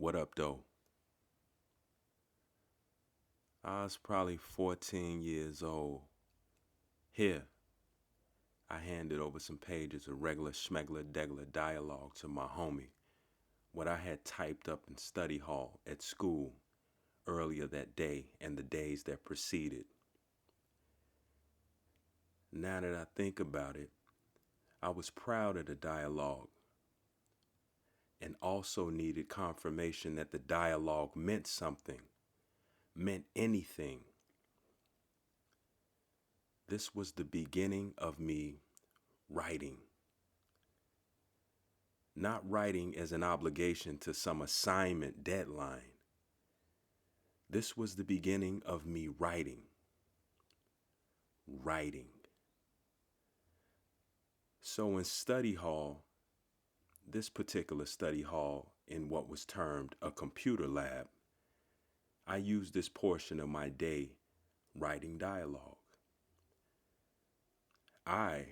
What up, though? I was probably 14 years old. Here, I handed over some pages of regular schmegler degler dialogue to my homie, what I had typed up in study hall at school earlier that day and the days that preceded. Now that I think about it, I was proud of the dialogue and also needed confirmation that the dialogue meant something, meant anything. This was the beginning of me writing. Not writing as an obligation to some assignment deadline. This was the beginning of me writing. Writing. So in study hall, this particular study hall in what was termed a computer lab, I used this portion of my day writing dialogue. I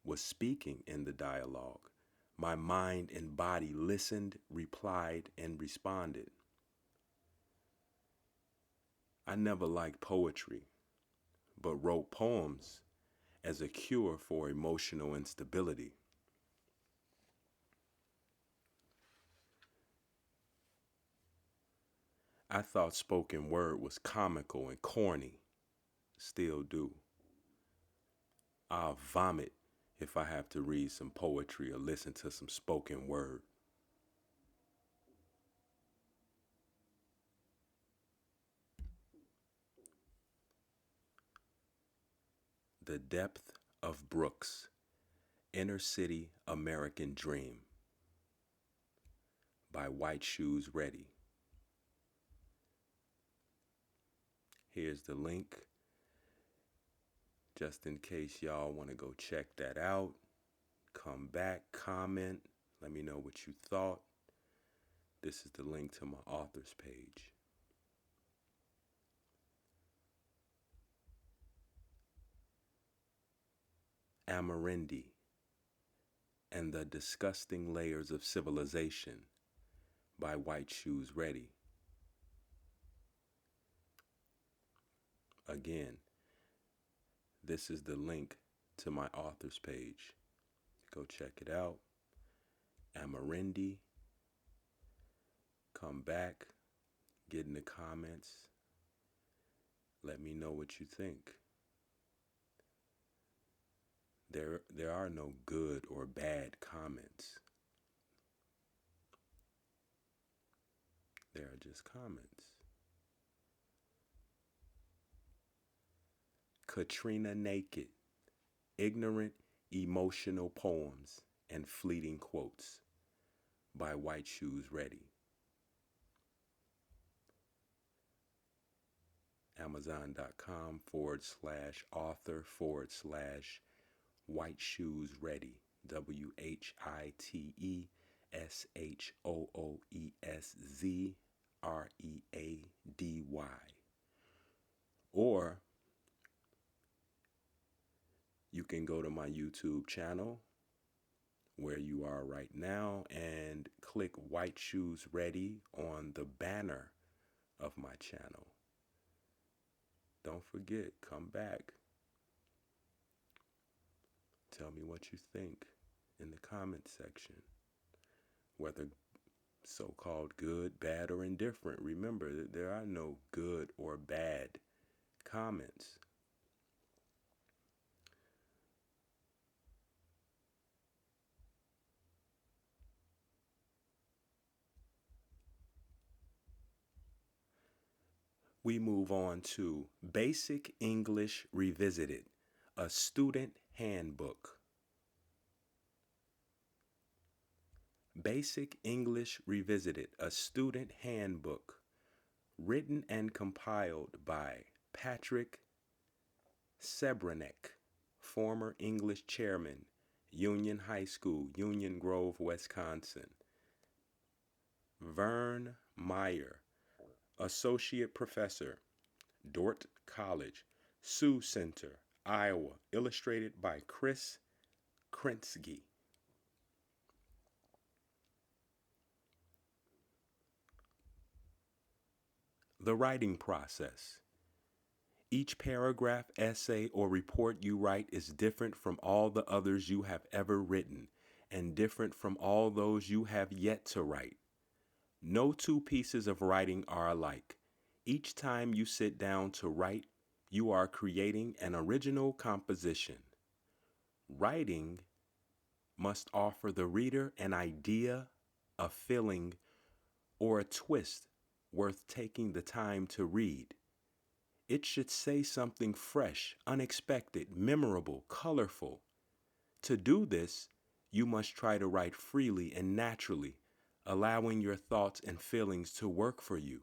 was speaking in the dialogue. My mind and body listened, replied, and responded. I never liked poetry, but wrote poems as a cure for emotional instability. I thought spoken word was comical and corny. Still do. I'll vomit if I have to read some poetry or listen to some spoken word. The Depth of Brooks, Inner City American Dream by White Shoes Ready. Here's the link, just in case y'all want to go check that out. Come back, comment, let me know what you thought. This is the link to my author's page. Amarindi and the Disgusting Layers of Civilization by White Shoes Ready. Again, this is the link to my author's page. Go check it out. Amarindi. Come back, get in the comments. Let me know what you think. There are no good or bad comments. There are just comments. Katrina Naked, Ignorant Emotional Poems and Fleeting Quotes by White Shoes Ready. Amazon.com/author/White Shoes Ready. WHITESSOOESZREADY. Or you can go to my YouTube channel where you are right now and click White Shoes Ready on the banner of my channel. Don't forget, come back. Tell me what you think in the comment section. Whether so-called good, bad, or indifferent. Remember that there are no good or bad comments. We move on to Basic English Revisited, a student handbook. Basic English Revisited, a student handbook, written and compiled by Patrick Sebranek, former English chairman, Union High School, Union Grove, Wisconsin. Vern Meyer, associate professor, Dordt College, Sioux Center, Iowa, illustrated by Chris Krinsky. The writing process. Each paragraph, essay, or report you write is different from all the others you have ever written, and different from all those you have yet to write. No two pieces of writing are alike. Each time you sit down to write, you are creating an original composition. Writing must offer the reader an idea, a feeling, or a twist worth taking the time to read. It should say something fresh, unexpected, memorable, colorful. To do this, you must try to write freely and naturally, allowing your thoughts and feelings to work for you.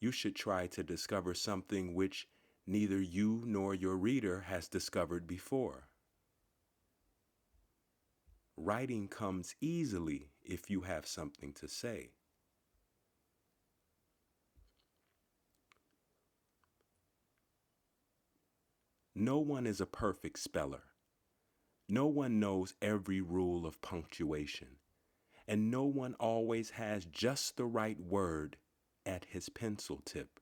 You should try to discover something which neither you nor your reader has discovered before. Writing comes easily if you have something to say. No one is a perfect speller. No one knows every rule of punctuation, and no one always has just the right word at his pencil tip.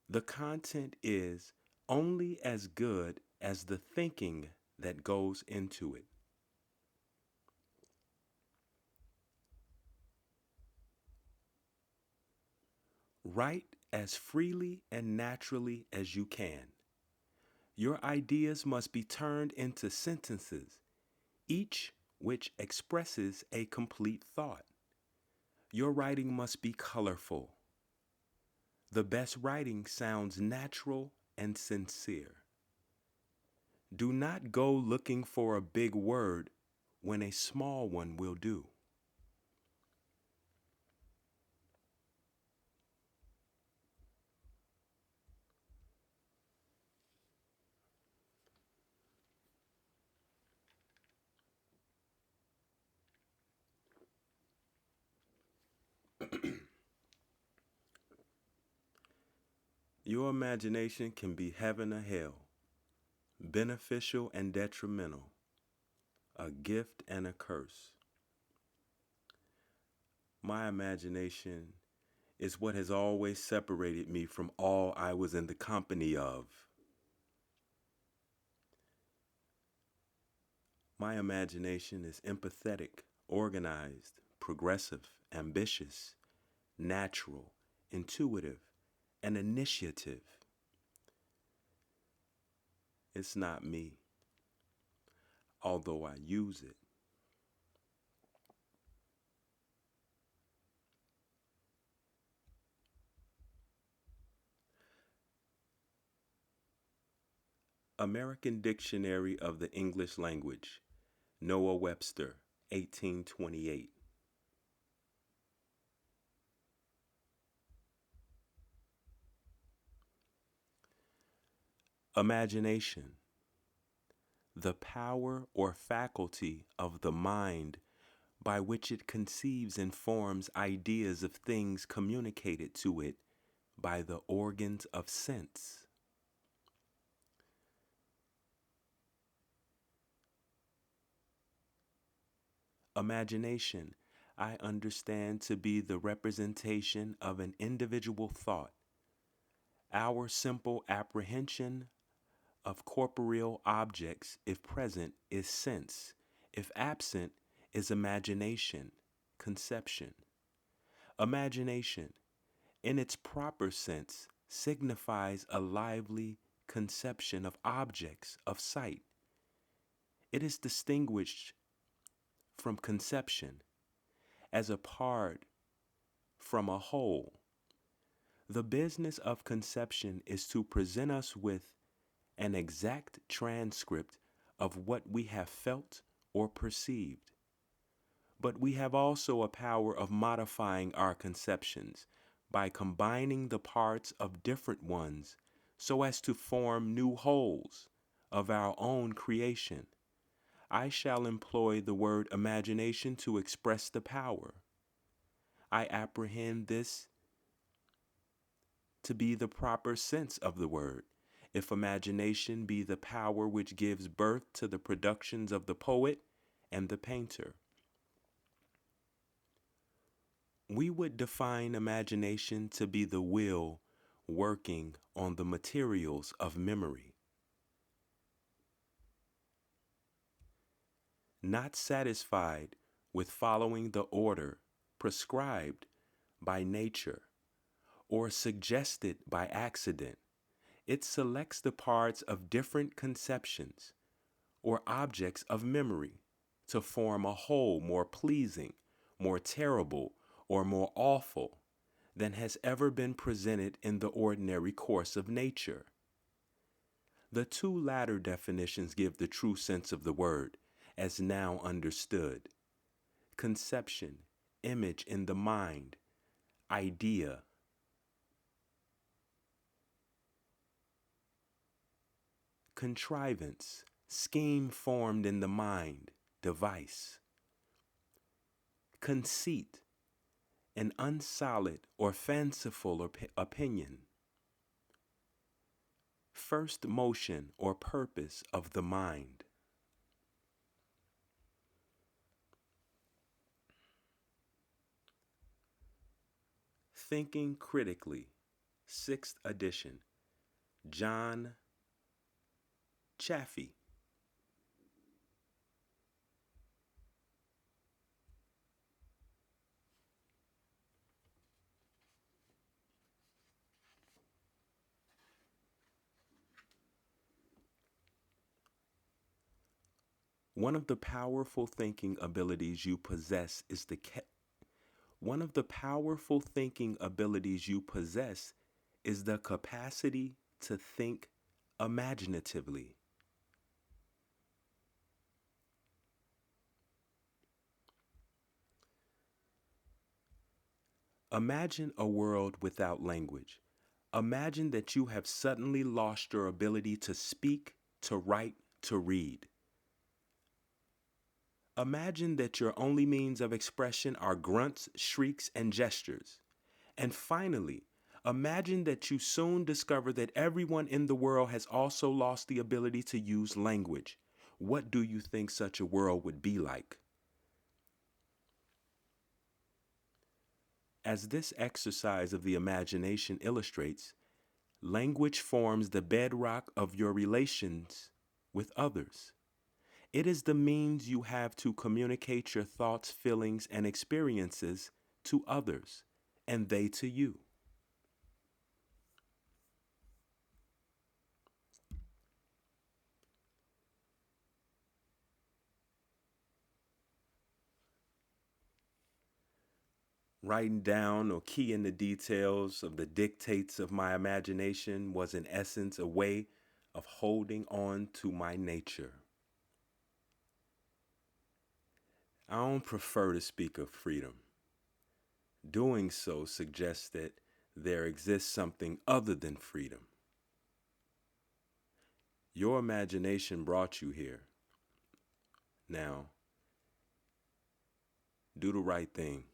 The content is only as good as the thinking that goes into it. Write as freely and naturally as you can. Your ideas must be turned into sentences, each which expresses a complete thought. Your writing must be colorful. The best writing sounds natural and sincere. Do not go looking for a big word when a small one will do. Your imagination can be heaven or hell, beneficial and detrimental, a gift and a curse. My imagination is what has always separated me from all I was in the company of. My imagination is empathetic, organized, progressive, ambitious, natural, intuitive, and initiative. It's not me, although I use it. American Dictionary of the English Language, Noah Webster, 1828. Imagination, the power or faculty of the mind by which it conceives and forms ideas of things communicated to it by the organs of sense. Imagination, I understand to be the representation of an individual thought. Our simple apprehension of corporeal objects, if present, is sense. If absent, is imagination, conception. Imagination, in its proper sense, signifies a lively conception of objects of sight. It is distinguished from conception as apart from a whole. The business of conception is to present us with an exact transcript of what we have felt or perceived. But we have also a power of modifying our conceptions by combining the parts of different ones so as to form new wholes of our own creation. I shall employ the word imagination to express the power. I apprehend this to be the proper sense of the word. If imagination be the power which gives birth to the productions of the poet and the painter. We would define imagination to be the will working on the materials of memory. Not satisfied with following the order prescribed by nature or suggested by accident, it selects the parts of different conceptions or objects of memory to form a whole more pleasing, more terrible, or more awful than has ever been presented in the ordinary course of nature. The two latter definitions give the true sense of the word, as now understood. Conception, image in the mind, idea. Contrivance, scheme formed in the mind, device. Conceit, an unsolid or fanciful opinion. First motion or purpose of the mind. Thinking Critically, 6th edition, John Chaffee. One of the powerful thinking abilities you possess is the capacity to think imaginatively. Imagine a world without language. Imagine that you have suddenly lost your ability to speak, to write, to read. Imagine that your only means of expression are grunts, shrieks, and gestures. And finally, imagine that you soon discover that everyone in the world has also lost the ability to use language. What do you think such a world would be like? As this exercise of the imagination illustrates, language forms the bedrock of your relations with others. It is the means you have to communicate your thoughts, feelings, and experiences to others, and they to you. Writing down or keying the details of the dictates of my imagination was in essence a way of holding on to my nature. I don't prefer to speak of freedom. Doing so suggests that there exists something other than freedom. Your imagination brought you here. Now, do the right thing.